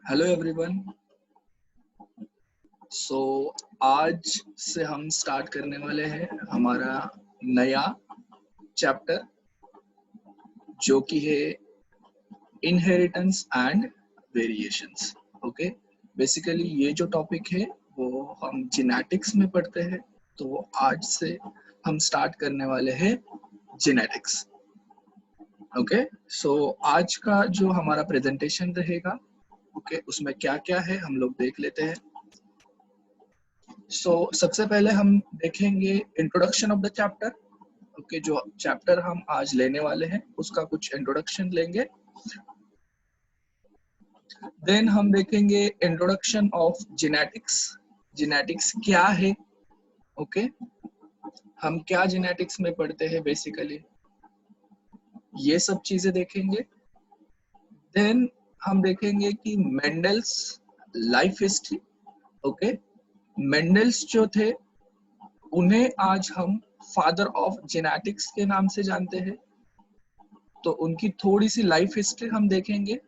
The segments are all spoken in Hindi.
Hello everyone. सो आज से हम स्टार्ट करने वाले हैं हमारा नया चैप्टर जो कि है inheritance and variations. Okay, basically ये जो टॉपिक है वो हम जेनेटिक्स में पढ़ते हैं, तो आज से हम स्टार्ट करने वाले हैं जेनेटिक्स। ओके, सो आज का जो हमारा प्रेजेंटेशन रहेगा उसमें क्या क्या है हम लोग देख लेते हैं। सबसे पहले हम देखेंगे इंट्रोडक्शन ऑफ द चैप्टर। जो चैप्टर हम आज लेने वाले हैं उसका कुछ इंट्रोडक्शन लेंगे। देन हम देखेंगे इंट्रोडक्शन ऑफ जेनेटिक्स। जेनेटिक्स क्या है, हम क्या जेनेटिक्स में पढ़ते हैं बेसिकली, ये सब चीजें देखेंगे। देन हम देखेंगे कि मेंडल्स लाइफ हिस्ट्री। मेंडल्स जो थे उन्हें आज हम फादर ऑफ जेनेटिक्स के नाम से जानते हैं, तो उनकी थोड़ी सी लाइफ हिस्ट्री हम देखेंगे।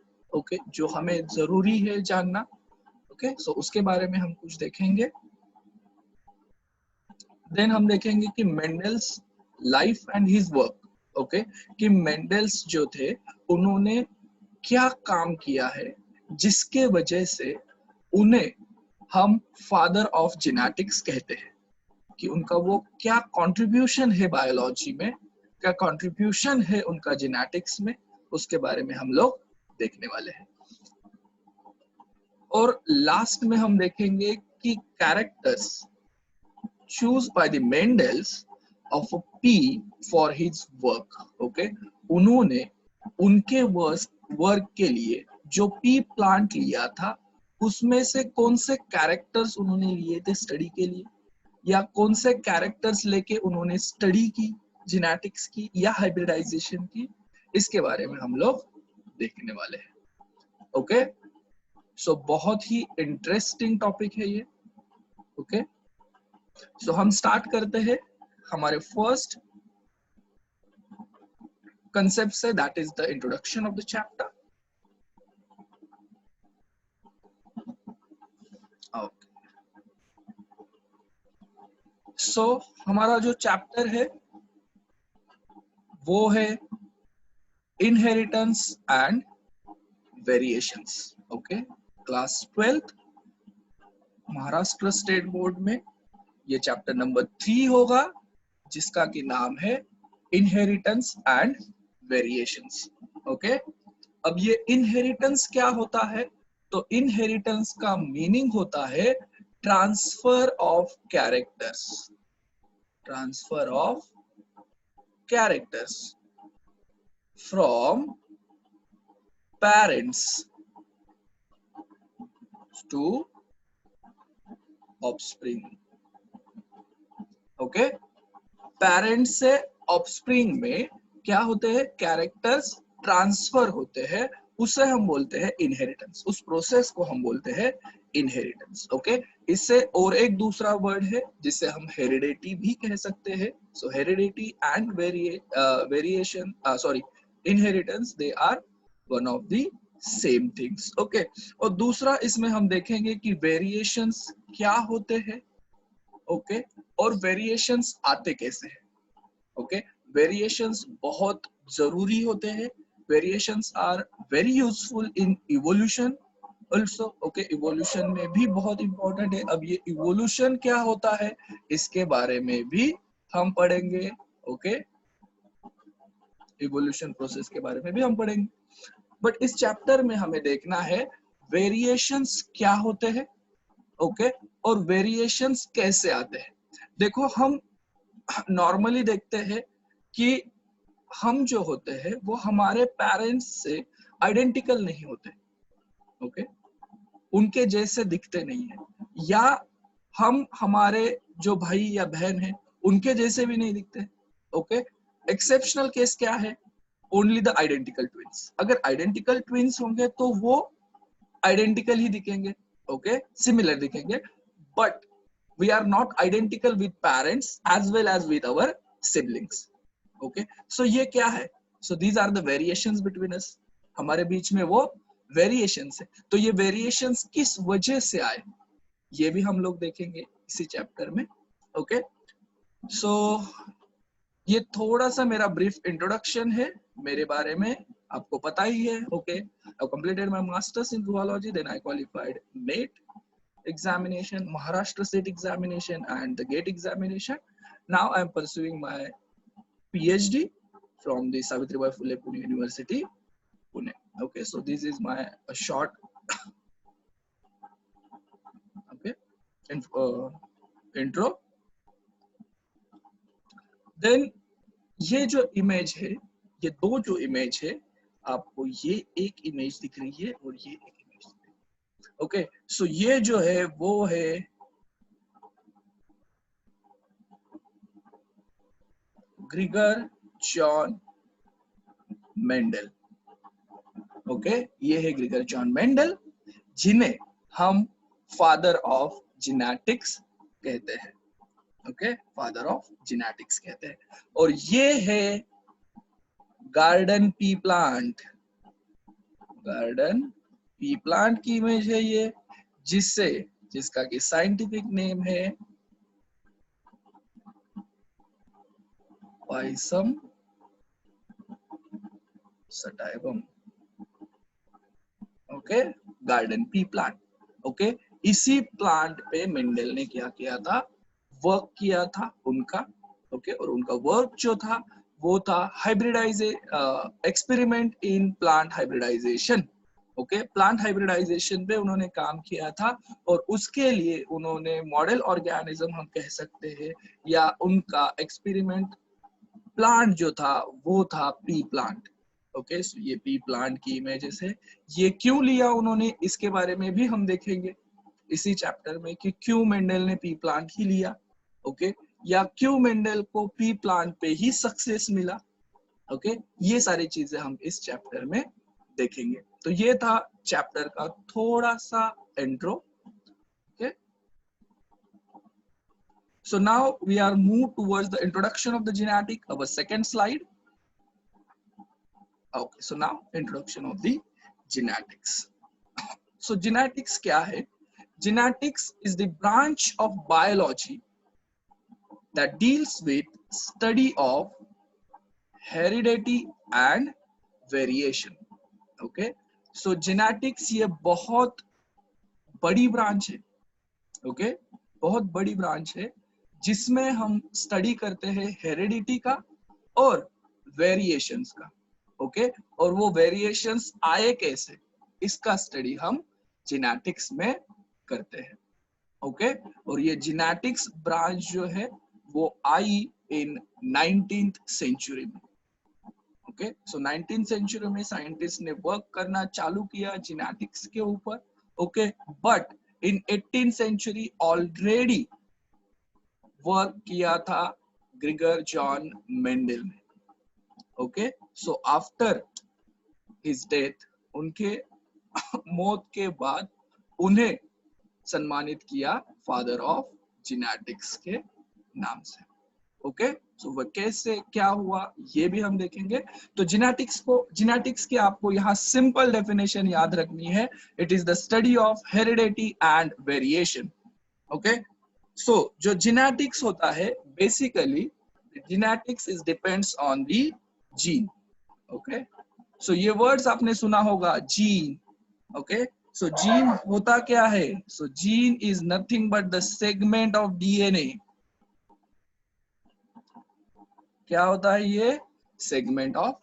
जो हमें जरूरी है जानना। सो उसके बारे में हम कुछ देखेंगे। देन हम देखेंगे कि Mendel's life and his work. कि मेंडल्स जो थे उन्होंने क्या काम किया है जिसके वजह से उन्हें हम फादर ऑफ जेनेटिक्स कहते हैं, कि उनका वो क्या कंट्रीब्यूशन है बायोलॉजी में, क्या कंट्रीब्यूशन है उनका जेनेटिक्स में, उसके बारे में हम लोग देखने वाले हैं। और लास्ट में हम देखेंगे कि characters choose by the Mendel's of a P for his work. उन्होंने उनके वर्क के लिए जो पी प्लांट लिया था उसमें से कौन से कैरेक्टर्स उन्होंने लिए थे स्टडी के लिए, या कौन से कैरेक्टर्स लेके उन्होंने स्टडी की जेनेटिक्स की या हाइब्रिडाइजेशन की, इसके बारे में हम लोग देखने वाले हैं। सो बहुत ही इंटरेस्टिंग टॉपिक है ये। सो हम स्टार्ट करते हैं हमारे फर्स्ट कंसेप्ट से, that is the introduction of the chapter. So हमारा जो चैप्टर है वो है inheritance and variations. Class 12th Maharashtra state board में ये चैप्टर नंबर 3 होगा, जिसका की नाम है इनहेरिटेंस एंड वेरिएशंस। अब ये इनहेरिटेंस क्या होता है, तो इनहेरिटेंस का मीनिंग होता है transfer of characters. Transfer of characters from parents to offspring. Parents से ऑफस्प्रिंग में क्या होते हैं, कैरेक्टर्स ट्रांसफर होते हैं, उसे हम बोलते हैं इनहेरिटेंस। उस प्रोसेस को हम बोलते हैं इनहेरिटेंस। इससे और एक दूसरा वर्ड है जिसे हम हेरिडिटी भी कह सकते हैं। So heredity and variation sorry inheritance, they are one of the same things. और दूसरा इसमें हम देखेंगे कि वेरिएशंस क्या होते हैं, और वेरिएशंस आते कैसे हैं। वेरिएशंस बहुत जरूरी होते हैं। Variations are very useful in evolution also. Evolution में भी बहुत इंपॉर्टेंट है। अब ये इवोल्यूशन क्या होता है इसके बारे में भी हम पढ़ेंगे। इवोल्यूशन प्रोसेस के बारे में भी हम पढ़ेंगे। बट इस चैप्टर में हमें देखना है वेरिएशंस क्या होते हैं, और वेरिएशंस कैसे आते हैं। देखो, हम नॉर्मली देखते हैं कि हम जो होते हैं वो हमारे पेरेंट्स से आइडेंटिकल नहीं होते। उनके जैसे दिखते नहीं है, या हम हमारे जो भाई या बहन है उनके जैसे भी नहीं दिखते। एक्सेप्शनल केस क्या है, ओनली द आइडेंटिकल ट्विंस। अगर आइडेंटिकल ट्विंस होंगे तो वो आइडेंटिकल ही दिखेंगे, सिमिलर दिखेंगे, but we are not identical with parents as well as with our siblings. So ये क्या है, so these are the variations between us. हमारे बीच में वो वेरिएशन से। तो ये वेरिएशंस किस वजह से आए ये भी हम लोग देखेंगे इसी चैप्टर में। ओके, सो ये थोड़ा सा मेरा ब्रीफ इंट्रोडक्शन है मेरे बारे में, आपको पता ही है। Okay, I completed my masters in zoology, then I qualified NET examination, Maharashtra state examination and the GATE examination. Now I am pursuing my PhD from the Savitribai Phule Pune University, Pune. Okay, so this is my short okay intro. Then ये जो इमेज है, ये दो जो इमेज है, आपको ये एक इमेज दिख रही है और ये एक इमेज दिख रही है। ओके, सो ये जो है वो है ग्रिगर जॉन मेंडल। ओके, ये है ग्रिगर जॉन मेंडल, जिन्हें हम फादर ऑफ जेनेटिक्स कहते हैं। ओके, फादर ऑफ जेनेटिक्स कहते हैं। और ये है garden pea plant, garden pea plant की इमेज है ये, जिसका कि साइंटिफिक नेम है Pisum sativum. Okay, garden pea plant. Okay, इसी प्लांट पे मेंडल ने क्या किया था, वर्क किया था उनका। ओके, और उनका वर्क जो था वो था experiment in plant hybridization. Okay, plant hybridization पे उन्होंने काम किया था, और उसके लिए उन्होंने मॉडल ऑर्गेनिज्म हम कह सकते हैं, या उनका एक्सपेरिमेंट प्लांट जो था वो था पी प्लांट। ओके, सो ये पी प्लांट की इमेजेस है। ये क्यों लिया उन्होंने, इसके बारे में भी हम देखेंगे इसी चैप्टर में कि क्यों मेंडल ने पी प्लांट ही लिया। ओके, या क्यों मेंडल को पी प्लांट पे ही सक्सेस मिला। ओके, ये सारी चीजें हम इस चैप्टर में देखेंगे। तो ये था चैप्टर का थोड़ा सा intro. Okay, so now we are moved towards the introduction of the genetic, our second slide. Okay, so now introduction of the genetics. So genetics क्या है? Genetics is the branch of biology that deals with study of heredity and variation. Okay, so genetics ये बहुत बड़ी ब्रांच है। ओके, बहुत बड़ी ब्रांच है जिसमें हम स्टडी करते हैं हेरिडिटी का और वेरिएशंस का। ओके, और वो वेरिएशंस आए कैसे, इसका स्टडी हम जेनेटिक्स में करते हैं। ओके, और ये जेनेटिक्स ब्रांच जो है वो आई इन 19th सेंचुरी में। ओके, सो 19th सेंचुरी में साइंटिस्ट ने वर्क करना चालू किया जेनेटिक्स के ऊपर। Okay, but in 18th century already work किया था ग्रिगर जॉन मेंडल ने। Okay, so after his death, उनके मौत के बाद उन्हें सम्मानित किया फादर ऑफ जेनेटिक्स के नाम से। ओके, सो वह कैसे क्या हुआ ये भी हम देखेंगे। तो जेनेटिक्स की आपको यहाँ सिंपल डेफिनेशन याद रखनी है। It is the study of heredity and variation. Okay, so जो जेनेटिक्स होता है basically genetics is depends on the gene. Okay, so ये वर्ड्स आपने सुना होगा, जीन। ओके, सो जीन होता क्या है? So gene is nothing but the segment of DNA. क्या होता है ये? Segment of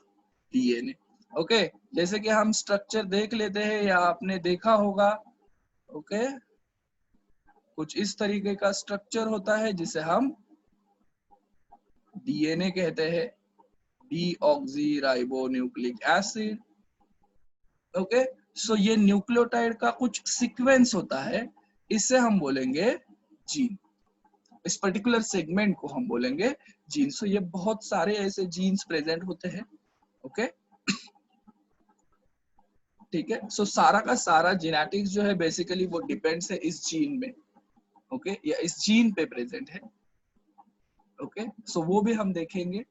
DNA. ओके, जैसे कि हम स्ट्रक्चर देख लेते हैं या आपने देखा होगा। ओके, कुछ इस तरीके का स्ट्रक्चर होता है जिसे हम डीएनए कहते हैं, डीऑक्सीराइबोन्यूक्लिक एसिड। ओके, सो ये न्यूक्लियोटाइड का कुछ सीक्वेंस होता है, इससे हम बोलेंगे जीन। इस पर्टिकुलर सेगमेंट को हम बोलेंगे जीन। सो ये बहुत सारे ऐसे जीन्स प्रेजेंट होते हैं। ओके, ठीक है, सो सारा का सारा जेनेटिक्स जो है बेसिकली वो डिपेंड्स है इस जीन में। ओके, या इस जीन पे प्रेजेंट है। ओके, सो वो भी हम देखेंगे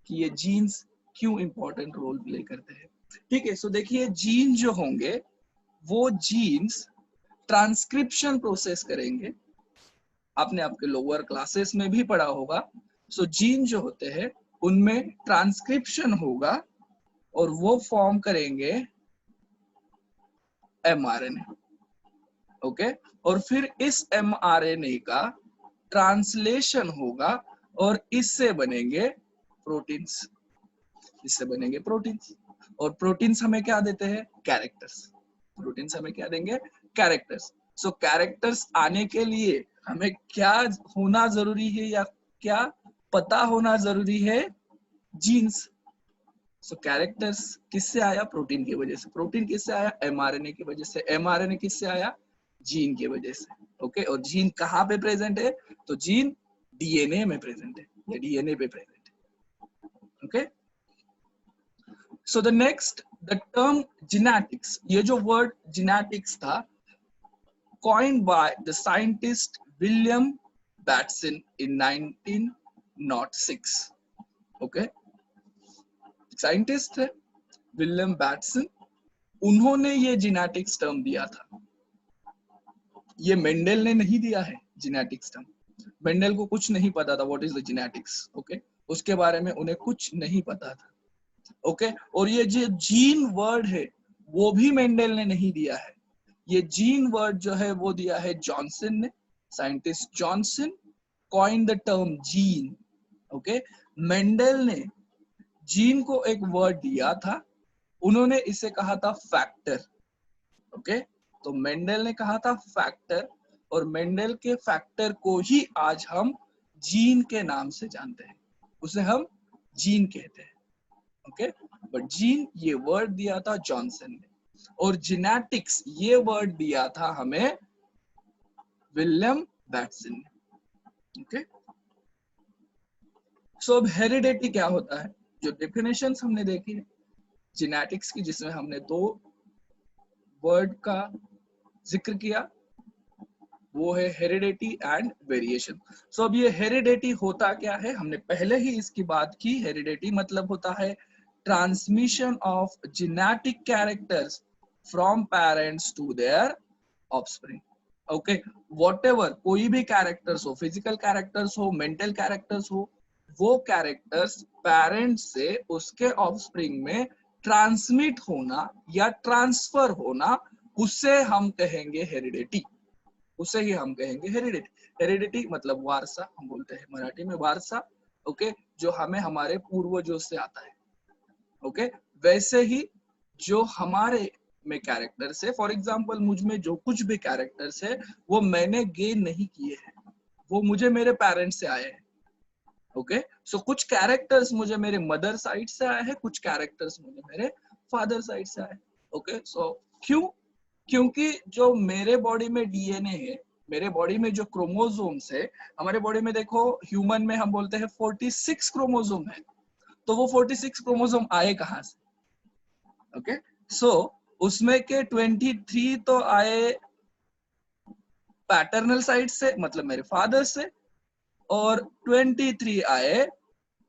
कि ये जीन्स क्यों इंपॉर्टेंट रोल प्ले करते हैं। ठीक है। सो देखिए जीन जो होंगे वो जीन्स ट्रांसक्रिप्शन प्रोसेस करेंगे, आपने आपके लोअर क्लासेस में भी पढ़ा होगा। सो जीन जो होते हैं उनमें ट्रांसक्रिप्शन होगा और वो फॉर्म करेंगे एमआरएनए। ओके, और फिर इस एमआरएनए का ट्रांसलेशन होगा और इससे बनेंगे प्रोटीन्स, इससे बनेंगे प्रोटीन्स। और प्रोटीन्स हमें क्या देते हैं? कैरेक्टर्स। प्रोटीन्स हमें क्या देंगे? कैरेक्टर्स। सो कैरेक्टर्स आने के लिए हमें क्या होना जरूरी है या क्या पता होना जरूरी है? जीन्स। सो कैरेक्टर्स किससे आया? प्रोटीन की वजह से। प्रोटीन किससे आया? एमआरएनए की वजह से। एमआरएनए किससे आया? जीन की वजह से। ओके, और जीन कहाँ पे प्रेजेंट है? तो जीन डीएनए में प्रेजेंट है, या डीएनए पे प्रेजेंट है। Okay, so the next, the term genetics, ये जो वर्ड जेनेटिक्स था, coined by the scientist William Batson in 1906. Okay, scientist है विलियम बैटसन, उन्होंने ये जेनेटिक्स टर्म दिया था। ये मेंडल ने नहीं दिया है जेनेटिक्स टर्म। मेंडल को कुछ नहीं पता था what is the genetics. Okay, उसके बारे में उन्हें कुछ नहीं पता था। ओके, और ये जो जीन वर्ड है वो भी मेंडल ने नहीं दिया है। ये जीन वर्ड जो है वो दिया है जॉनसन ने, scientist Johnson coin the term gene. Okay, Mendel ने जीन को एक वर्ड दिया था, उन्होंने इसे कहा था फैक्टर। ओके, तो मेंडल ने कहा था फैक्टर, और मेंडल के फैक्टर को ही आज हम जीन के नाम से जानते हैं, उसे हम जीन कहते हैं। ओके, बट जीन ये वर्ड दिया था जॉनसन ने, और जेनेटिक्स ये वर्ड दिया था हमें विलियम बैटसन ने। ओके, सो अब हेरिडिटी क्या होता है? जो डेफिनेशंस हमने देखी है जेनेटिक्स की, जिसमें हमने दो वर्ड का जिक्र किया, वो है हेरिडिटी एंड वेरिएशन। सो अब ये हेरिडिटी होता क्या है? हमने पहले ही इसकी बात की। हेरिडिटी मतलब होता है transmission of genetic characters from parents to their offspring. Okay, whatever, कोई भी कैरेक्टर्स हो, फिजिकल कैरेक्टर्स हो, मेंटल कैरेक्टर्स हो, वो कैरेक्टर्स पेरेंट्स से उसके ऑफस्प्रिंग में ट्रांसमिट होना या ट्रांसफर होना, उससे हम कहेंगे हेरिडिटी। उसे ही हम कहेंगे हेरिडिटी। हेरिडिटी मतलब वारसा, हम बोलते हैं मराठी में वारसा। ओके, जो हमें हमारे पूर्वजों से आता है। ओके, वैसे ही जो हमारे में कैरेक्टर्स है, फॉर एग्जांपल मुझ में जो कुछ भी कैरेक्टर्स है वो मैंने गेन नहीं किए हैं, वो मुझे मेरे पेरेंट्स से आए हैं। ओके, सो कुछ कैरेक्टर्स मुझे मेरे मदर साइड से आए हैं, कुछ कैरेक्टर्स मुझे मेरे फादर साइड से आए। ओके, सो क्यों? क्योंकि जो मेरे बॉडी में डीएनए है, मेरे बॉडी में जो क्रोमोसोम्स है, हमारे बॉडी में देखो ह्यूमन में हम बोलते हैं 46 क्रोमोसोम है, तो वो 46 क्रोमोसोम आए कहां से? ओके, सो उसमें के 23 तो आए पैटर्नल साइड से, मतलब मेरे फादर से, और 23 आए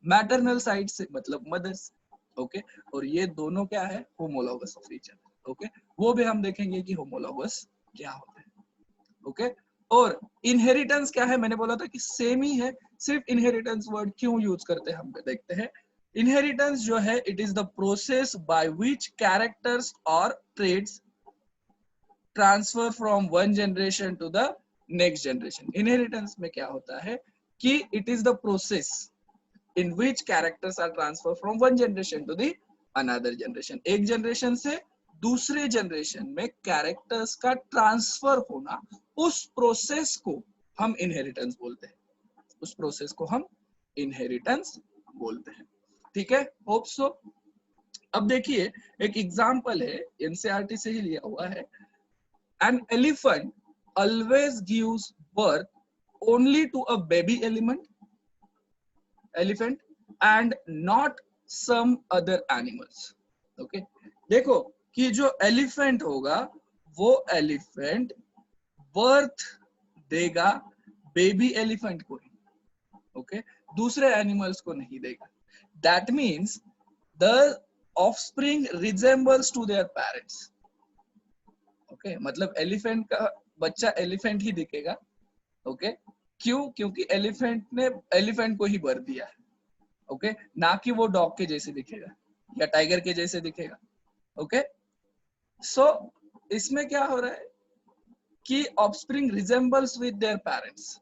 मैटरनल साइड से, मतलब मदर से। ओके, और ये दोनों क्या है? Homologous of each other. Okay, वो भी हम देखेंगे कि होमोलॉगस क्या होता है। ओके, और इनहेरिटेंस क्या है? मैंने बोला था कि सेम ही है, सिर्फ इनहेरिटेंस वर्ड क्यों यूज करते हैं हम देखते हैं। इनहेरिटेंस जो है, it is the process by which characters और traits transfer from one generation to the next generation. Inheritance में क्या होता है कि it is the process in which characters are transferred from one generation to the another generation। एक जनरेशन से दूसरे जनरेशन में कैरेक्टर्स का ट्रांसफर होना, उस प्रोसेस को हम इनहेरिटेंस बोलते हैं। उस प्रोसेस को हम इनहेरिटेंस बोलते हैं। ठीक है, होप सो। अब देखिए एक एग्जांपल है, एनसीईआरटी से ही लिया हुआ है। An elephant always gives birth only to a baby elephant and not some other animals। Okay, देखो कि जो एलिफेंट होगा वो एलिफेंट बर्थ देगा बेबी एलिफेंट को ही। ओके, दूसरे एनिमल्स को नहीं देगा। That means the offspring resembles to their parents. Okay, मतलब एलिफेंट का बच्चा एलिफेंट ही दिखेगा। ओके, क्यों? क्योंकि एलिफेंट ने एलिफेंट को ही बर्थ दिया है। ओके, ना कि वो डॉग के जैसे दिखेगा या टाइगर के जैसे दिखेगा। ओके, सो इसमें क्या हो रहा है कि offspring resembles with their parents,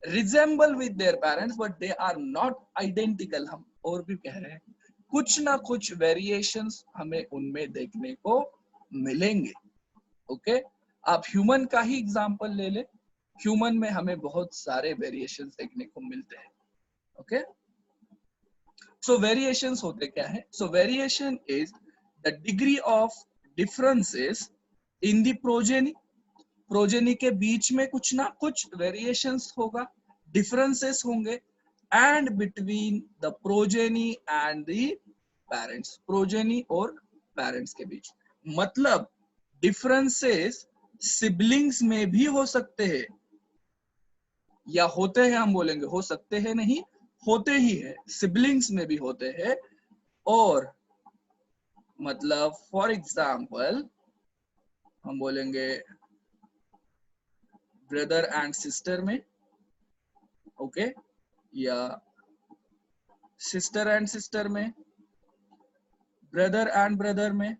resemble with their parents, but they are not identical. हम और भी कह रहे हैं, कुछ ना कुछ वेरिएशंस हमें उनमें देखने को मिलेंगे। ओके, आप ह्यूमन का ही एग्जांपल ले ले, ह्यूमन में हमें बहुत सारे वेरिएशंस देखने को मिलते हैं। ओके, सो वेरिएशंस होते क्या है? सो variation is the degree of differences in the progeny, progeny के बीच में कुछ ना कुछ वेरिएशंस होगा, डिफरेंसेस होंगे, and between the progeny and the parents, progeny और पेरेंट्स के बीच। मतलब डिफरेंसेस सिबलिंग्स में भी हो सकते हैं, या होते हैं, हम बोलेंगे हो सकते हैं नहीं, होते ही है, सिबलिंग्स में भी होते हैं। और मतलब फॉर एग्जाम्पल हम बोलेंगे ब्रदर एंड सिस्टर में, ओके, या सिस्टर एंड सिस्टर में, ब्रदर एंड ब्रदर में।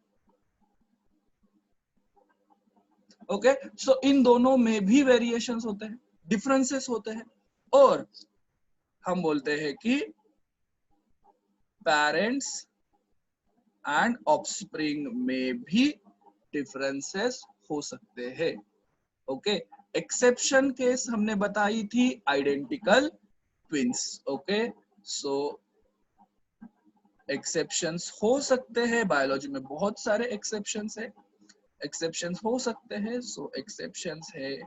ओके, सो इन दोनों में भी वेरिएशंस होते हैं, डिफरेंसेस होते हैं। और हम बोलते हैं कि पेरेंट्स एंड ऑफस्प्रिंग में भी डिफरेंसेस हो सकते हैं। ओके, एक्सेप्शन केस हमने बताई थी आइडेंटिकल ट्विंस। ओके, सो एक्सेप्शंस हो सकते हैं, बायोलॉजी में बहुत सारे एक्सेप्शंस है, एक्सेप्शंस हो सकते हैं। सो एक्सेप्शंस है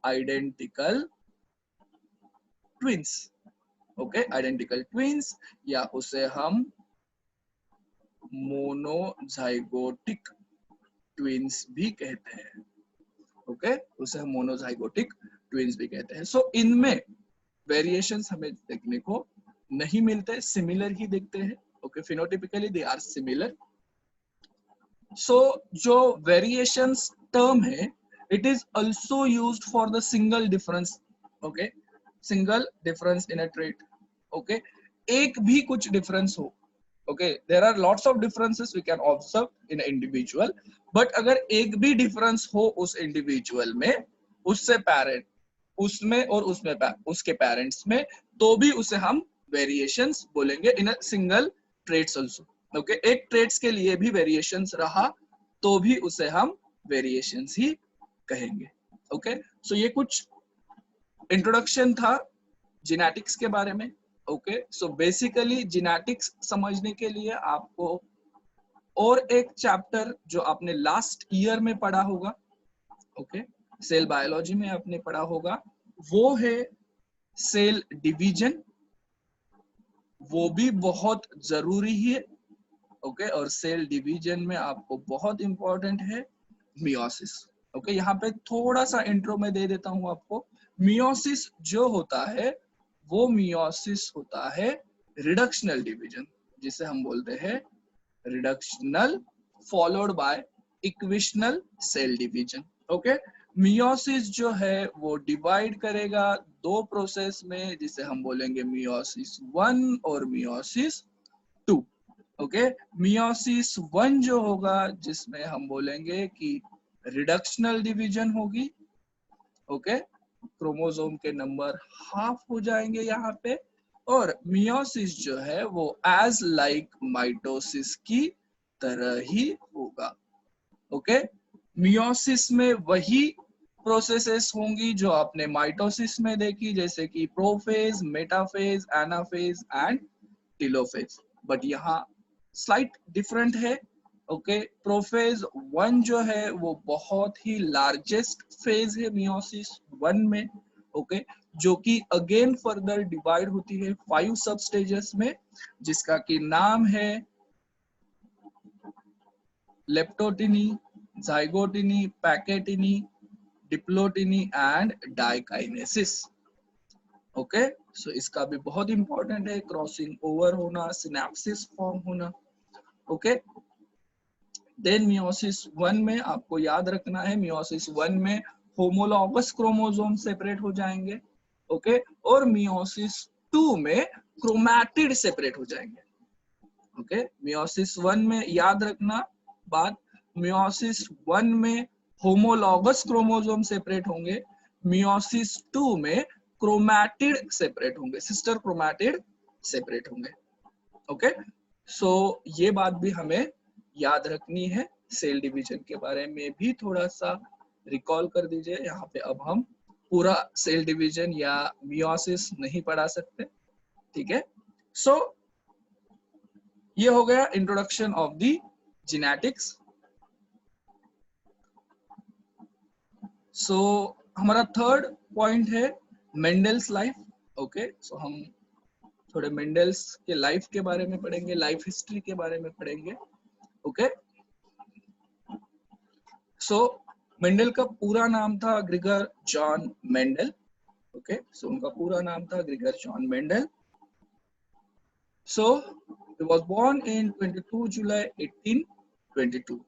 identical twins. Okay, identical twins, या उसे हम मोनोजाइगोटिक ट्विंस भी कहते हैं। ओके, उसे हम मोनोजाइगोटिक ट्विंस भी कहते हैं। सो इनमें वेरिएशंस हमें देखने को नहीं मिलते, सिमिलर ही दिखते हैं। Okay, phenotypically they are similar. So जो वेरिएशंस टर्म है, it is also used for the single difference. Okay, single difference in a trait. Okay, एक भी कुछ डिफरेंस हो, okay, there are lots of differences we can observe in individual, but अगर एक भी डिफरेंस हो उस इंडिविजुअल में, उससे पेरेंट उसमें और उसमें उसके पेरेंट्स में, तो भी उसे हम वेरिएशंस बोलेंगे in a single traits also. Okay, एक ट्रेट्स के लिए भी वेरिएशंस रहा तो भी उसे हम वेरिएशंस ही कहेंगे। ओके, सो ये कुछ इंट्रोडक्शन था जेनेटिक्स के बारे में। ओके, सो बेसिकली जेनेटिक्स समझने के लिए आपको और एक चैप्टर जो आपने लास्ट ईयर में पढ़ा होगा, ओके, सेल बायोलॉजी में आपने पढ़ा होगा, वो है सेल डिवीजन। वो भी बहुत जरूरी है। ओके, और सेल डिवीजन में आपको बहुत इंपॉर्टेंट है मियोसिस। ओके, यहाँ पे थोड़ा सा इंट्रो में दे देता हूं आपको। मियोसिस जो होता है, वो मियोसिस होता है रिडक्शनल डिवीजन, जिसे हम बोलते हैं reductional followed by equational cell division. Okay, meiosis जो है वो डिवाइड करेगा दो प्रोसेस में, जिसे हम बोलेंगे मियोसिस 1 और मियोसिस 2। ओके, मियोसिस 1 जो होगा, जिसमें हम बोलेंगे कि रिडक्शनल डिवीजन होगी। ओके, क्रोमोसोम के नंबर हाफ हो जाएंगे यहाँ पे। और मियोसिस जो है वो एज लाइक माइटोसिस की तरह ही होगा। ओके, मियोसिस में वही प्रोसेसेस होंगी जो आपने माइटोसिस में देखी, जैसे कि prophase, metaphase, anaphase and telophase, but यहाँ स्लाइट डिफरेंट है। ओके, प्रोफेज 1 जो है वो बहुत ही लार्जेस्ट फेज है मियोसिस 1 में। ओके, जो कि अगेन फर्दर डिवाइड होती है 5 सब स्टेजेस में, जिसका कि नाम है लेप्टोटिनी, जाइगोटिनी, पैकेटिनी, डिप्लोटिनी एंड डाइकाइनेसिस। ओके, सो इसका भी बहुत इंपॉर्टेंट है, क्रॉसिंग ओवर होना, सिनेप्सिस फॉर्म होना। ओके। देन मियोसिस 1 में आपको याद रखना है, मियोसिस 1 में होमोलॉगस क्रोमोसोम सेपरेट हो जाएंगे, ओके। और मियोसिस 2 में क्रोमैटिड सेपरेट हो जाएंगे, ओके। मियोसिस 1 में याद रखना बात, मियोसिस 1 में होमोलॉगस क्रोमोसोम सेपरेट होंगे, मियोसिस 2 में क्रोमैटिड सेपरेट होंगे, सिस्टर क्रोमैटिड सेपरेट होंगे, ओके। सो ये बात भी हमें याद रखनी है। सेल डिवीजन के बारे में भी थोड़ा सा रिकॉल कर दीजिए। यहाँ पे अब हम पूरा सेल डिवीजन या मियोसिस नहीं पढ़ा सकते, ठीक है। सो ये हो गया इंट्रोडक्शन ऑफ द जेनेटिक्स। सो हमारा थर्ड पॉइंट है मेंडल्स लाइफ, ओके। सो हम थोड़े मेंडल्स के लाइफ के बारे में पढ़ेंगे, लाइफ हिस्ट्री के बारे में पढ़ेंगे, ओके। सो मेंडल का पूरा नाम था Gregor John Mendel, okay. So उनका पूरा नाम था Gregor John Mendel. So he was born in 22 July 1822,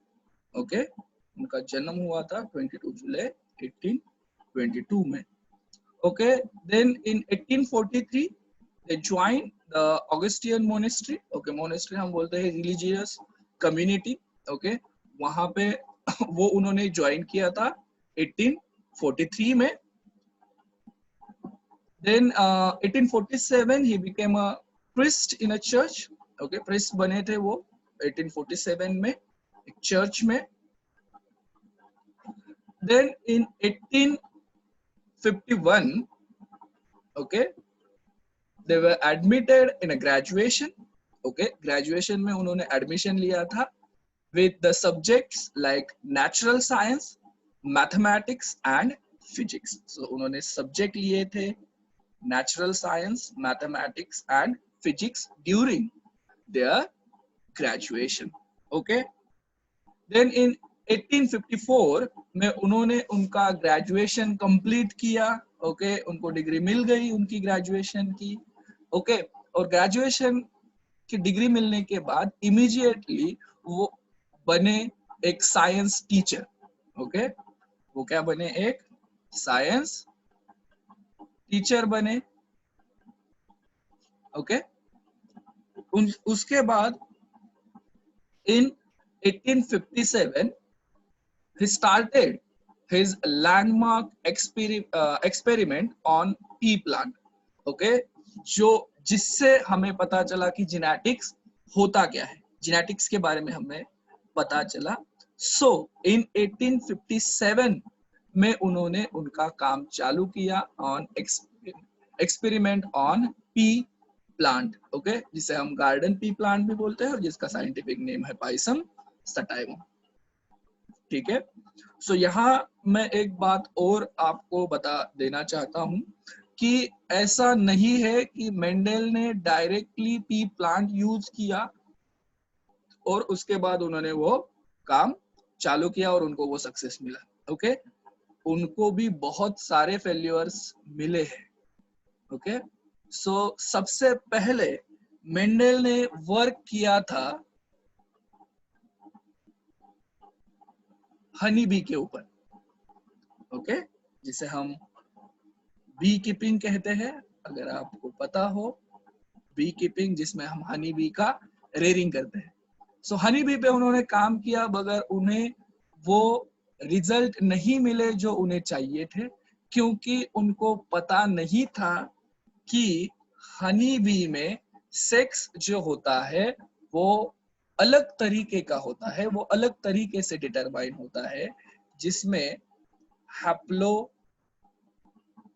okay. उनका जन्म हुआ था 22 जुलाई 1822 में, okay. Then in 1843 they joined the Augustine monastery, okay. Monastery हम बोलते हैं रिलीजियस कम्युनिटी, ओके। वहां पे वो उन्होंने ज्वाइन किया था 1843 में। Then 1847 he became a priest in a church, okay. Priest बने थे वो 1847 में एक चर्च में। Then in 1851, okay, they were admitted in a graduation, okay। Graduation में उन्होंने एडमिशन लिया था with the subjects like natural science, mathematics and physics। so उन्होंने सब्जेक्ट लिए थे natural science, mathematics and physics during their graduation, okay। then in 1854 में उन्होंने उनका ग्रेजुएशन कंप्लीट किया, ओके। उनको डिग्री मिल गई उनकी ग्रेजुएशन की, ओके। और ग्रेजुएशन की डिग्री मिलने के बाद इमीडिएटली वो बने एक साइंस टीचर, ओके। वो क्या बने, एक साइंस टीचर बने, ओके। उसके बाद in 1857 he started his landmark experiment on pea plant, okay। जो जिससे हमें पता चला कि जेनेटिक्स होता क्या है, जेनेटिक्स के बारे में हमें पता चला। सो इन 1857 में उन्होंने उनका काम चालू किया on experiment on P plant, okay. जिसे हम गार्डन पी प्लांट भी बोलते हैं और जिसका साइंटिफिक नेम है पाइसम सटाइवम, ठीक है। सो यहाँ मैं एक बात और आपको बता देना चाहता हूँ कि ऐसा नहीं है कि मेंडल ने डायरेक्टली पी प्लांट यूज किया और उसके बाद उन्होंने वो काम चालू किया और उनको वो सक्सेस मिला, ओके। उनको भी बहुत सारे फेल्यूर्स मिले हैं, ओके। सो सबसे पहले मेंडल ने वर्क किया था हनी बी के ऊपर, ओके। जिसे हम बी कीपिंग कहते हैं, अगर आपको पता हो बी कीपिंग, जिसमें हम हनी बी का रेयरिंग करते हैं। सो हनी बी पे उन्होंने काम किया मगर उन्हें वो रिजल्ट नहीं मिले जो उन्हें चाहिए थे, क्योंकि उनको पता नहीं था कि हनी बी में सेक्स जो होता है वो अलग तरीके का होता है, वो अलग तरीके से डिटरमाइन होता है, जिसमें हैप्लो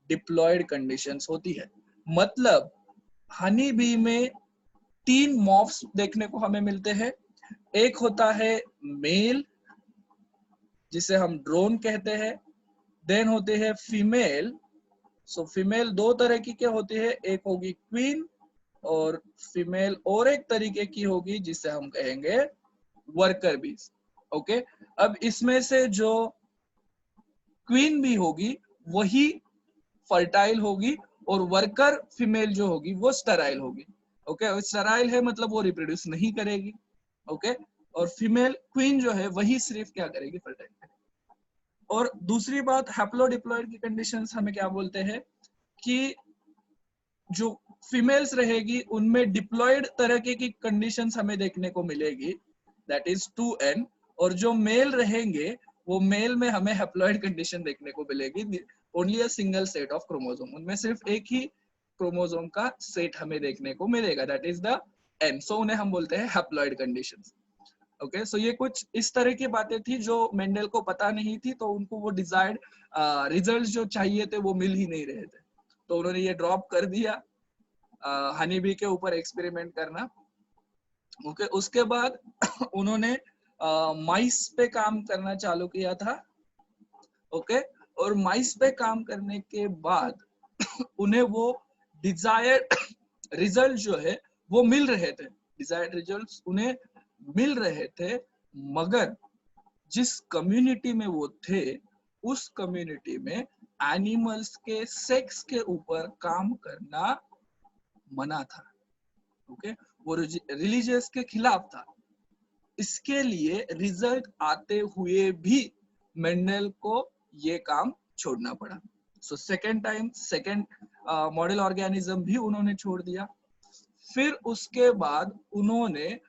डिप्लॉयड कंडीशंस होती है। मतलब हनी बी में 3 मॉर्फ्स देखने को हमें मिलते हैं। एक होता है मेल जिसे हम ड्रोन कहते हैं, देन होते हैं फीमेल। सो फीमेल 2 तरह की क्या होती है, एक होगी क्वीन और फीमेल और एक तरीके की होगी जिसे हम कहेंगे वर्कर बीज, ओके। अब इसमें से जो क्वीन भी होगी वही फर्टाइल होगी और वर्कर फीमेल जो होगी वो स्टेराइल होगी, ओके। स्टेराइल है मतलब वो रिप्रोड्यूस नहीं करेगी, ओके, और फीमेल क्वीन जो है वही सिर्फ क्या करेगी, फर्टाइल करेगी। और दूसरी बात, हैप्लोडिप्लॉइड की कंडीशंस हमें क्या बोलते हैं कि जो फीमेल्स रहेगी उनमें डिप्लॉयड तरह की कंडीशंस हमें देखने को मिलेगी, दैट इज 2n, और जो मेल रहेंगे वो मेल में हमें हैप्लॉइड कंडीशन देखने को मिलेगी, only a single set of chromosome, उनमें सिर्फ एक ही क्रोमोसोम का सेट हमें देखने को मिलेगा, दैट इज द n, सो उन्हें हम बोलते हैं हैप्लॉइड कंडीशंस। ओके, सो ये कुछ इस तरह की बातें थी जो मेंडल को पता नहीं थी, तो उनको वो डिजायर्ड रिजल्ट जो चाहिए थे वो मिल ही नहीं रहे थे, तो उन्होंने ये ड्रॉप कर दिया हनी बी के ऊपर एक्सपेरिमेंट करना। ओके, उसके बाद उन्होंने माइस पे काम करना चालू किया था। ओके, और माइस पे काम करने के बाद उन्हें वो डिजायर्ड रिजल्ट जो है वो मिल रहे थे, डिजायर्ड रिजल्ट्स उन्हें मिल रहे थे, मगर जिस कम्युनिटी में वो थे उस कम्युनिटी में एनिमल्स के सेक्स के ऊपर काम करना मना था। ओके, वो रिलीजियस के खिलाफ था। इसके लिए रिजल्ट आते हुए भी मेंडल को ये काम छोड़ना पड़ा। So second time second model organism भी उन्होंने छोड़ दिया। फिर उसके बाद उन्होंने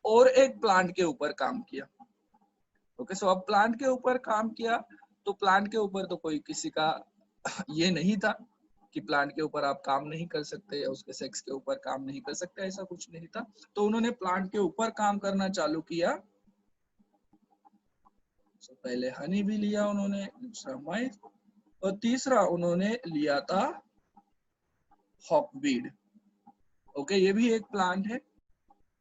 और एक प्लांट के ऊपर काम किया। ओके, सो अब प्लांट के ऊपर काम किया, तो प्लांट के ऊपर तो कोई किसी का ये नहीं था कि प्लांट के ऊपर आप काम नहीं कर सकते या उसके सेक्स के ऊपर काम नहीं कर सकते, ऐसा कुछ नहीं था। तो उन्होंने प्लांट के ऊपर काम करना चालू किया। तो पहले हनी भी लिया उन्होंने, दूसरा माइस, और तीसरा उन्होंने लिया था हॉकवीड। ओके, ये भी एक प्लांट है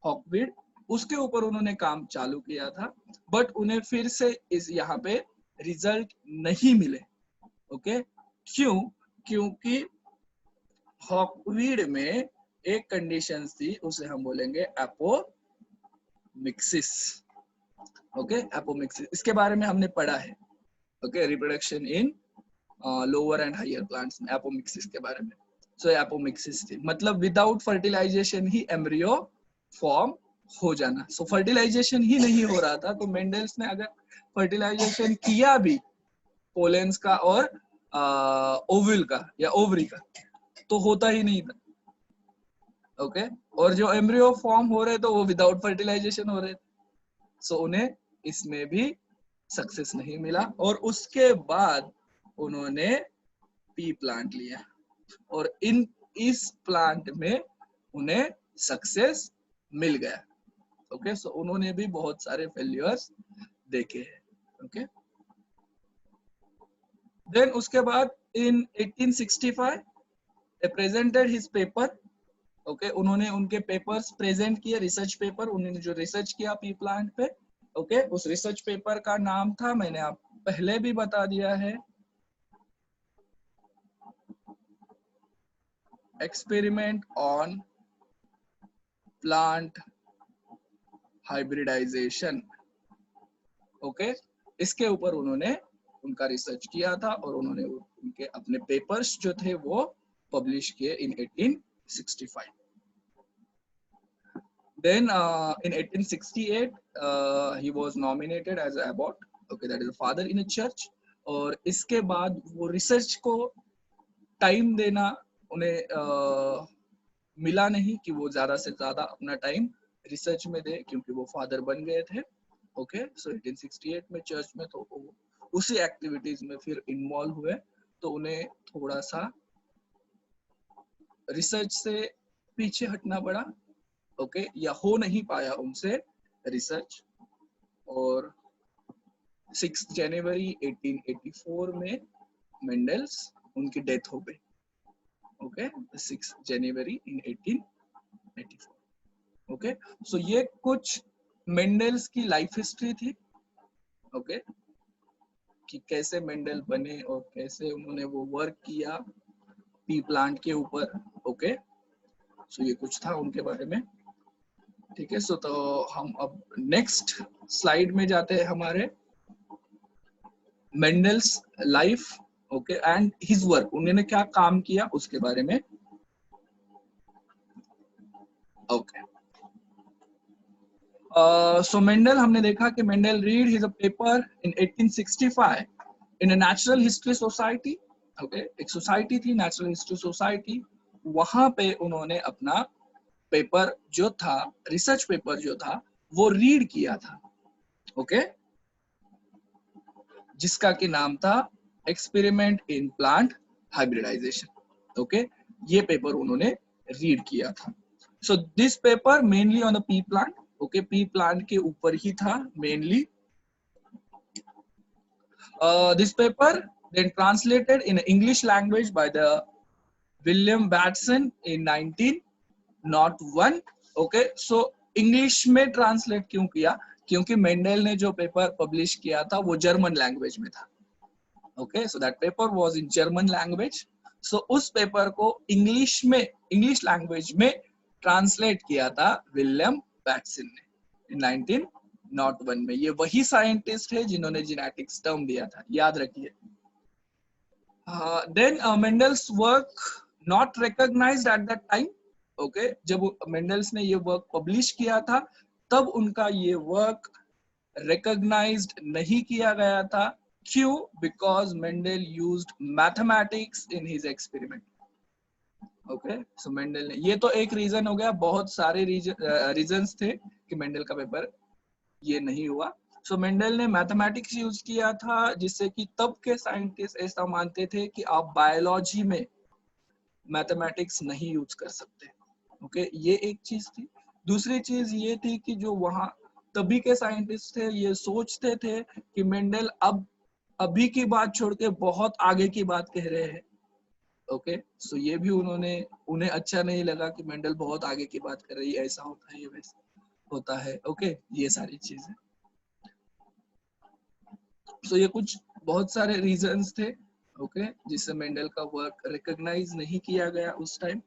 हॉकवीड, उसके ऊपर उन्होंने काम चालू किया था, बट उन्हें फिर से इस यहाँ पे रिजल्ट नहीं मिले। ओके, क्यों? क्योंकि हॉकवीड में एक कंडीशन थी, उसे हम बोलेंगे एपोमिक्सिस। ओके, एपोमिक्सिस, इसके बारे में हमने पढ़ा है। Okay, reproduction in lower and higher plants में एपोमिक्सिस के बारे में। सो एपोमिक्सिस थी, मतलब विदाउट फर्टिलाइजेशन ही एम्ब्रियो फॉर्म हो जाना। सो फर्टिलाइजेशन ही नहीं हो रहा था, तो मेंडल्स ने अगर फर्टिलाइजेशन किया भी पोलेंस का और ओविल का या ओवरी का, तो होता ही नहीं था। ओके, और जो एम्ब्रियो फॉर्म हो रहे तो वो विदाउट फर्टिलाइजेशन हो रहे, सो उन्हें इसमें भी सक्सेस नहीं मिला। और उसके बाद उन्होंने पी प्लांट लिया, और इस प्लांट में उन्हें सक्सेस मिल गया। ओके, सो उन्होंने भी बहुत सारे फेल्यूर्स देखे हैं। ओके, देन उसके बाद इन 1865 they presented his paper। Okay, उन्होंने उनके पेपर्स प्रेजेंट किए, रिसर्च पेपर, उन्होंने जो रिसर्च किया पी प्लांट पे। ओके, उस रिसर्च पेपर का नाम था, मैंने आप पहले भी बता दिया है, experiment on plant hybridization. Okay, इसके ऊपर उन्होंने उनका रिसर्च किया था, और उन्होंने उनके अपने पेपर्स जो थे वो पब्लिश किए इन 1865। Then in 1868 he was nominated as an abbot, okay, that is a father in a church। और इसके बाद वो रिसर्च को टाइम देना उन्हें मिला नहीं कि वो ज्यादा से ज्यादा अपना टाइम रिसर्च में दे, क्योंकि वो फादर बन गए थे। ओके, सो 1868 में चर्च में तो उसी एक्टिविटीज में फिर इन्वॉल्व हुए, तो उन्हें थोड़ा सा रिसर्च से पीछे हटना पड़ा। ओके, या हो नहीं पाया उनसे रिसर्च, और 6 जनवरी 1884 में मेंडल्स उनकी डेथ हो गई। ओके, 6 जनवरी इन 1884। ओके, सो ये कुछ मेंडल्स की लाइफ हिस्ट्री थी। ओके, कि कैसे मेंडल बने और कैसे उन्होंने वो वर्क किया पी प्लांट के ऊपर। ओके, सो ये कुछ था उनके बारे में। ठीक है, सो तो हम अब नेक्स्ट स्लाइड में जाते हैं, हमारे Mendel's life, okay, and his work, उन्होंने क्या काम किया उसके बारे में। ओके, सो मेंडल, हमने देखा कि Mendel read his a paper in 1865 in a natural history society. Okay, एक सोसाइटी थी नेचुरल हिस्ट्री सोसाइटी, वहां पे उन्होंने अपना पेपर जो था, रिसर्च पेपर जो था, वो रीड किया था। ओके, जिसका कि नाम था experiment in plant hybridization. Okay, ये पेपर उन्होंने रीड किया था। So this paper mainly on the pea plant. Okay, pea plant के ऊपर ही था mainly. This paper then translated in English language by the William Batson in 1901। Okay, so English में ट्रांसलेट क्यों किया? क्योंकि मेंडल ने जो पेपर पब्लिश किया था वो जर्मन लैंग्वेज में था। Okay, so that paper was in German language. So उस पेपर को इंग्लिश में, इंग्लिश लैंग्वेज में ट्रांसलेट किया था विलियम बैटसन ने इन 1901 में। ये वही साइंटिस्ट है जिन्होंने जेनेटिक्स टर्म दिया था, याद रखिए। Then Mendel's work not recognized at that time. Okay, जब मेंडल्स ने ये वर्क पब्लिश किया था तब उनका ये वर्क रिकॉग्नाइज्ड नहीं किया गया था। क्यों? Because Mendel used mathematics in his experiment. Okay, so Mendel ने, ये तो एक रीजन हो गया, बहुत सारे रीजंस थे कि मेंडल का पेपर ये नहीं हुआ। सो मेंडल ने मैथमेटिक्स यूज किया था, जिससे कि तब के साइंटिस्ट ऐसा मानते थे कि आप बायोलॉजी में मैथमेटिक्स नहीं यूज कर सकते। ओके, ये एक चीज थी। दूसरी चीज ये थी कि जो वहां तभी के साइंटिस्ट थे ये सोचते थे कि मेंडल अब अभी की बात छोड़ के बहुत आगे की बात कह रहे हैं। ओके, सो ये भी उन्हें अच्छा नहीं लगा कि मेंडल बहुत आगे की बात कर रही है, ऐसा होता है, ये वैसा होता है। ओके, ये सारी चीजें। सो ये कुछ बहुत सारे रीजंस थे। ओके, जिससे मेंडल का वर्क रिकॉग्नाइज नहीं किया गया उस time.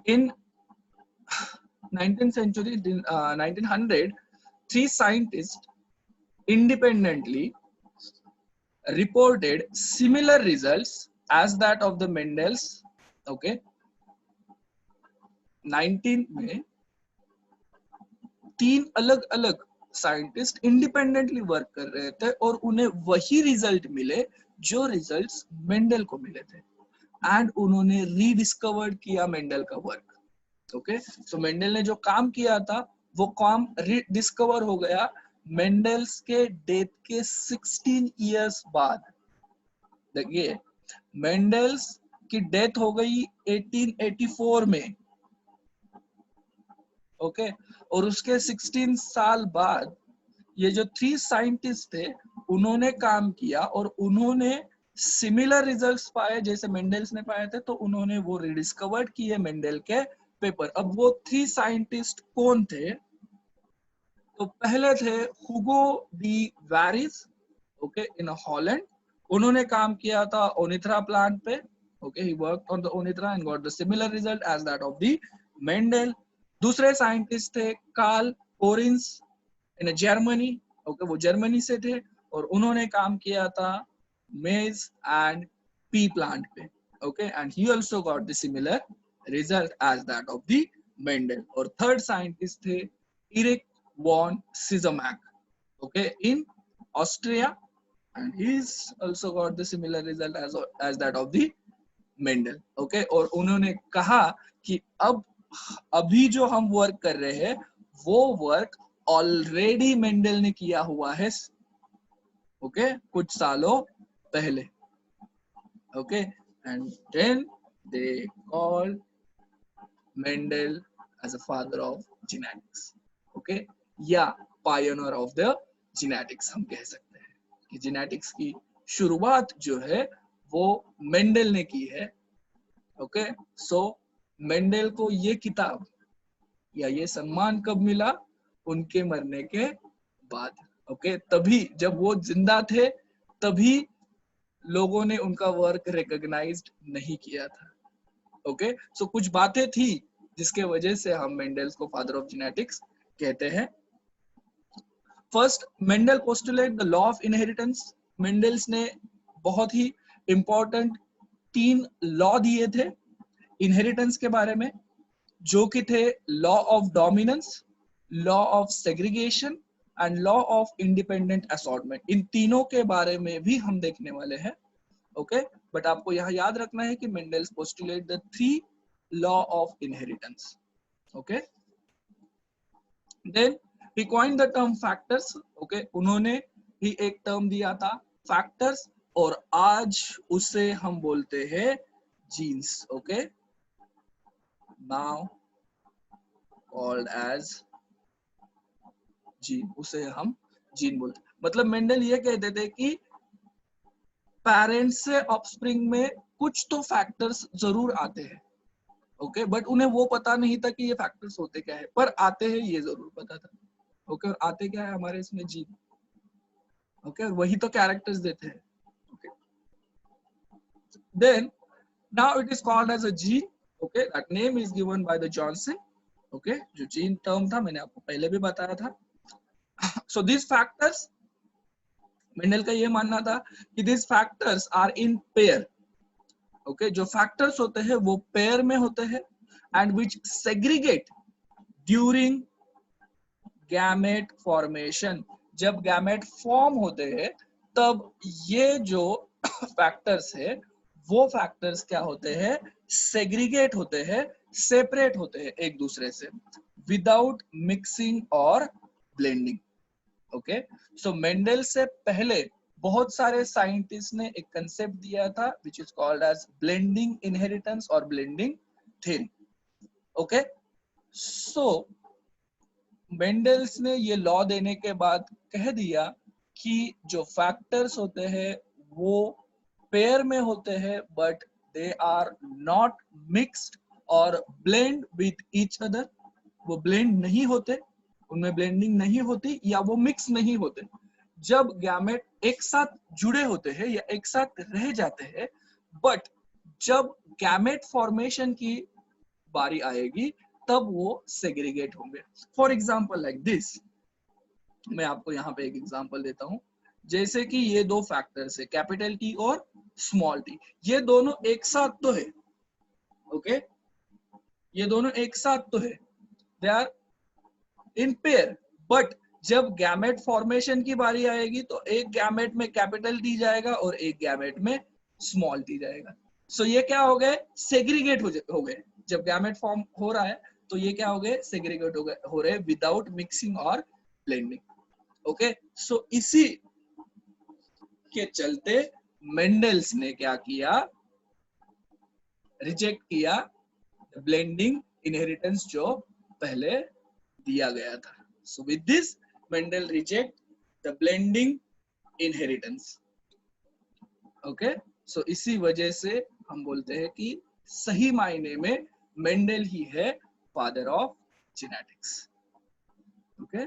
In 19th century, 1900, 3 scientists independently reported similar results as that of the Mendel's। okay, 19 में 3 अलग अलग साइंटिस्ट इंडिपेंडेंटली वर्क कर रहे थे और उन्हें वही रिजल्ट मिले जो रिजल्ट्स मेंडल को मिले थे, एंड उन्होंने रीडिस्कवर्ड किया मेंडल का वर्क। ओके, सो मेंडल ने जो काम किया था वो काम रीडिस्कवर हो गया मेंडल्स के डेथ के 16 इयर्स बाद। देखिए, मेंडल्स की डेथ हो गई 1884 में। ओके, और उसके 16 साल बाद ये जो 3 साइंटिस्ट थे उन्होंने काम किया और उन्होंने सिमिलर रिजल्ट्स पाए जैसे मेंडल्स ने पाए थे, तो उन्होंने वो रिडिस्कवर्ड किए मेंडल के पेपर। अब वो 3 साइंटिस्ट कौन थे? तो पहले थे Hugo de Vries. Okay, in Holland. उन्होंने काम किया था ओनिथ्रा प्लांट पे। Okay, he worked on the Oenothera and got the similar result as that of the Mendel. दूसरे साइंटिस्ट थे Carl Correns in Germany. Okay, वो जर्मनी से थे और उन्होंने काम किया था मेज एंड पी प्लांट पे। Okay, and he also got the similar result as that of the Mendel. और थर्ड साइंटिस्ट थे Erich von Tschermak, okay, in Austria, and he's also got the similar result as that of the Mendel। okay, और उन्होंने कहा कि अभी जो हम वर्क कर रहे हैं वो वर्क ऑलरेडी मेंडल ने किया हुआ है। ओके, कुछ सालों पहले। Okay, and then they call Mendel as a father of genetics। Okay, या पायनियर ऑफ द जेनेटिक्स हम कह सकते हैं कि जेनेटिक्स की शुरुआत जो है वो मेंडल ने की है। ओके, सो मेंडल को ये किताब या ये सम्मान कब मिला? उनके मरने के बाद। ओके, तभी जब वो जिंदा थे तभी लोगों ने उनका वर्क रिकॉग्नाइज्ड नहीं किया था। ओके, सो कुछ बातें थी जिसके वजह से हम मेंडल्स को फादर ऑफ जेनेटिक्स कहते हैं। First, Mendel postulate the law of inheritance. Mendel's ने बहुत ही इंपॉर्टेंट 3 लॉ दिए थे इनहेरिटेंस के बारे में, जो कि थे law of dominance, law of segregation and law of independent assortment, इन तीनों के बारे में भी हम देखने वाले हैं। ओके, बट आपको यहाँ याद रखना है कि Mendel's postulate the 3 law of inheritance. Okay, then he coined the term factors। Okay, उन्होंने ही एक टर्म दिया था फैक्टर्स, और आज उसे हम बोलते हैं genes. Okay, now called as gene, उसे हम जीन बोलते हैं। मतलब मेंडल ये कहते थे कि पेरेंट्स से ऑफस्प्रिंग में कुछ तो फैक्टर्स जरूर आते हैं। ओके, बट उन्हें वो पता नहीं था कि ये फैक्टर्स होते क्या है, पर आते हैं ये जरूर पता था। ओके, और आते क्या है हमारे इसमें जीन। ओके, और वही तो कैरेक्टर्स देते हैं। Okay, then now it is called as a gene. Okay, that name is given by the Johnson. Okay, जो जीन टर्म था मैंने आपको पहले भी बताया था। सो दिस फैक्टर्स, मेंडल का ये मानना था कि this factors are in pair. Okay, जो फैक्टर्स होते हैं वो पेयर में होते हैं, and which segregate during gamete formation. जब गैमेट फॉर्म होते हैं तब ये जो फैक्टर्स है वो फैक्टर्स क्या होते हैं, सेग्रीगेट होते हैं, सेपरेट होते हैं एक दूसरे से, विदाउट मिक्सिंग और ब्लेंडिंग। ओके, सो मेंडल से पहले बहुत सारे साइंटिस्ट ने एक कंसेप्ट दिया था which is called as blending inheritance और blending theory. Okay, so Mendel's ने ये लॉ देने के बाद कह दिया कि जो फैक्टर्स होते हैं वो पेयर में होते हैं, but they are not mixed और ब्लेंड विथ ईच अदर। वो ब्लेंड नहीं होते, उनमें ब्लेंडिंग नहीं होती, या वो मिक्स नहीं होते। जब गैमेट एक साथ जुड़े होते हैं या एक साथ रह जाते हैं, बट जब गैमेट फॉर्मेशन की बारी आएगी तब वो सेग्रीगेट होंगे। फॉर एग्जाम्पल लाइक दिस, मैं आपको यहाँ पे एक एग्जाम्पल देता हूँ। जैसे कि ये दो फैक्टर्स है, कैपिटल टी और स्मॉल टी, ये दोनों एक साथ तो है। ओके, ये दोनों एक साथ तो है, they are in pair, but जब गैमेट फॉर्मेशन की बारी आएगी तो एक गैमेट में कैपिटल टी जाएगा और एक गैमेट में स्मॉल टी जाएगा। सो ये क्या हो गए, सेग्रीगेट हो गए। जब गैमेट फॉर्म हो रहा है तो ये क्या हो गए, सेग्रीगेट हो रहे विदाउट मिक्सिंग और ब्लेंडिंग। ओके, सो इसी के चलते मेंडल्स ने क्या किया, रिजेक्ट किया ब्लेंडिंग इनहेरिटेंस जो पहले दिया गया था। So with this, Mendel reject the blending inheritance. Okay? So इसी वजह से हम बोलते हैं कि सही मायने में मेंडल ही है father of genetics. Okay,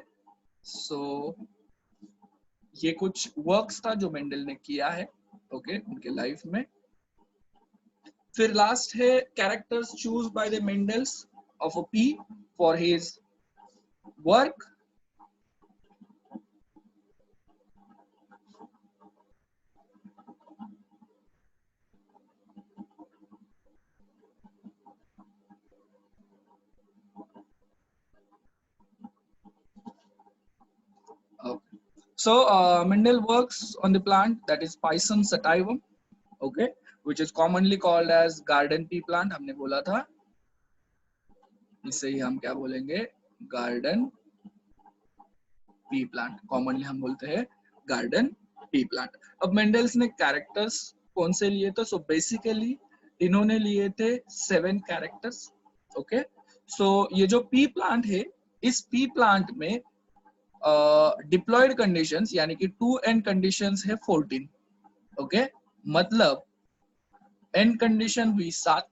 so ये कुछ वर्क्स था जो मेंडल ने किया है, ओके, उनके लाइफ में। फिर लास्ट है characters choose by the Mendel's of a P for his work. Okay. So Mendel works on the plant that is Pisum sativum, okay, which is commonly called as garden pea plant. हमने बोला था, इसे ही हम क्या बोलेंगे, garden pea plant। commonly हम बोलते हैं garden pea plant। अब मेंडल्स ने कैरेक्टर्स कौन से लिए थे? सो बेसिकली इन्होंने लिए थे 7 कैरेक्टर्स। ओके, सो ये जो पी प्लांट है, इस पी प्लांट में डिप्लॉयड कंडीशंस यानी कि 2 एंड कंडीशंस है 14। ओके, मतलब एंड कंडीशन हुई 7।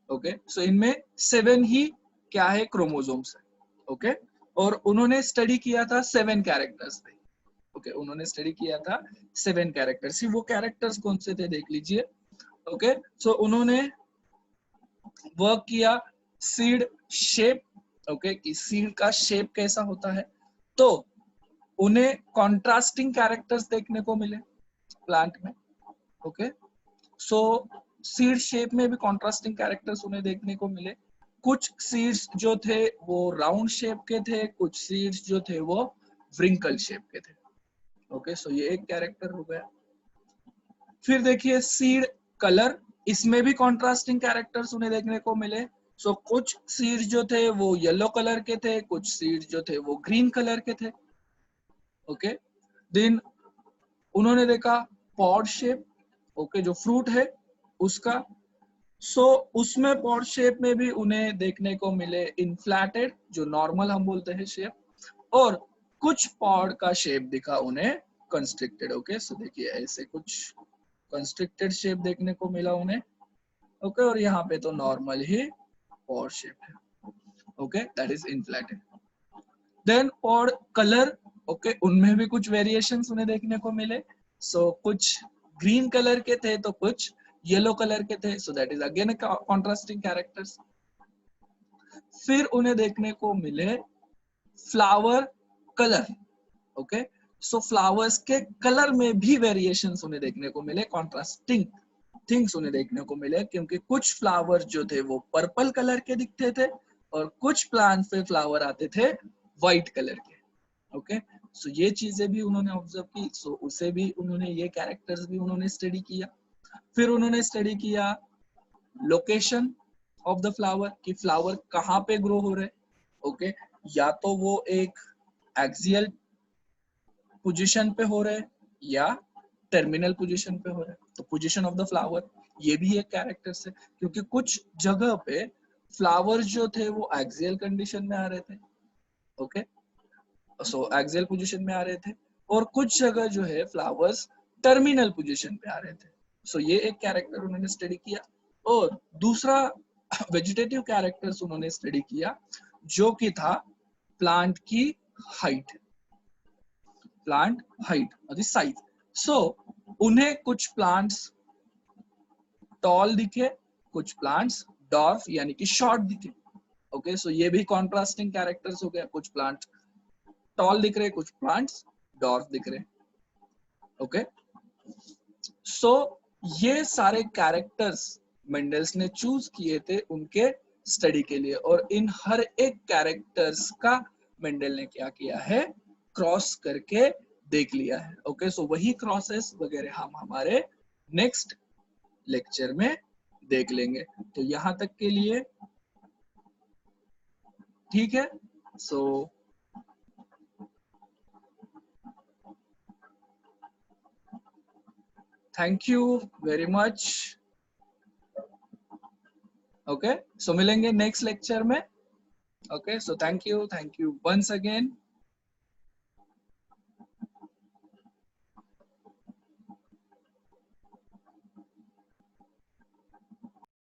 ओके, सो इनमें 7 ही क्या है, क्रोमोसोम्स है। ओके, और उन्होंने स्टडी किया था 7 कैरेक्टर्स पे। ओके, उन्होंने स्टडी किया था 7 कैरेक्टर्स। वो कैरेक्टर्स कौन से थे देख लीजिए। ओके, सो उन्होंने वर्क किया सीड शेप। ओके, कि सीड का शेप कैसा होता है, तो उन्हें कॉन्ट्रास्टिंग कैरेक्टर्स देखने को मिले प्लांट में। ओके, सो सीड शेप में भी कॉन्ट्रास्टिंग कैरेक्टर्स उन्हें देखने को मिले। कुछ सीड्स जो थे वो राउंड शेप के थे, कुछ सीड्स जो थे वो व्रिंकल शेप के थे। ओके, सो ये एक कैरेक्टर हो गया। फिर देखिए सीड कलर, इसमें भी कॉन्ट्रास्टिंग कैरेक्टर्स उन्हें देखने को मिले। सो कुछ सीड्स जो थे वो येलो कलर के थे, कुछ सीड्स जो थे वो ग्रीन कलर के थे। ओके, देन उन्होंने देखा पॉड शेप, ओके, जो फ्रूट है उसका। सो उसमें पॉड शेप में भी उन्हें देखने को मिले इनफ्लैटेड, जो नॉर्मल हम बोलते हैं शेप, और कुछ पॉड का शेप दिखा उन्हें कंस्ट्रिक्टेड। ओके, सो देखिए ऐसे कुछ कंस्ट्रिक्टेड शेप देखने को मिला उन्हें। ओके, और यहाँ पे तो नॉर्मल ही पॉड शेप है। Okay, that is inflated. Then pod colour, okay, उनमें भी कुछ वेरिएशंस उन्हें देखने को मिले। सो कुछ ग्रीन कलर के थे तो कुछ येलो कलर के थे। So that is again contrasting characters. फिर उन्हें देखने को मिले फ्लावर कलर। ओके, सो फ्लावर्स के कलर में भी वेरिएशंस उन्हें देखने को मिले, कॉन्ट्रास्टिंग थिंग्स उन्हें देखने को मिले, क्योंकि कुछ फ्लावर जो थे वो पर्पल कलर के दिखते थे और कुछ प्लांट पे फ्लावर आते थे व्हाइट कलर के। ओके, सो ये चीजें भी उन्होंने ऑब्जर्व की। सो उसे भी उन्होंने, ये कैरेक्टर्स भी उन्होंने स्टडी किया। फिर उन्होंने स्टडी किया लोकेशन ऑफ द फ्लावर, कि फ्लावर कहाँ पे ग्रो हो रहे। ओके, या तो वो एक एक्सियल पोजीशन पे हो रहे या टर्मिनल पोजीशन पे हो रहे। तो पोजीशन ऑफ द फ्लावर, ये भी एक कैरेक्टर है, क्योंकि कुछ जगह पे फ्लावर्स जो थे वो एक्सियल कंडीशन में आ रहे थे। ओके, सो एक्सियल पोजीशन में आ रहे थे, और कुछ जगह जो है फ्लावर्स टर्मिनल पोजीशन पे आ रहे थे। सो ये एक कैरेक्टर उन्होंने स्टडी किया। और दूसरा वेजिटेटिव कैरेक्टर्स उन्होंने स्टडी किया, जो कि था प्लांट की हाइट, प्लांट हाइट और साइज। सो उन्हें कुछ प्लांट्स टॉल दिखे, कुछ प्लांट्स डॉर्फ यानी कि शॉर्ट दिखे। ओके, सो ये भी कॉन्ट्रास्टिंग कैरेक्टर्स हो गया, कुछ प्लांट टॉल दिख रहे, कुछ प्लांट्स डॉर्फ दिख रहे। ओके, सो ये सारे कैरेक्टर्स मेंडल्स ने चूज किए थे उनके स्टडी के लिए, और इन हर एक कैरेक्टर्स का मेंडल ने क्या किया है, क्रॉस करके देख लिया है। ओके, सो वही क्रॉसेस वगैरह हम हमारे नेक्स्ट लेक्चर में देख लेंगे। तो यहां तक के लिए ठीक है। So thank you very much. Okay, so मिलेंगे नेक्स्ट लेक्चर में। Okay, so thank you once again.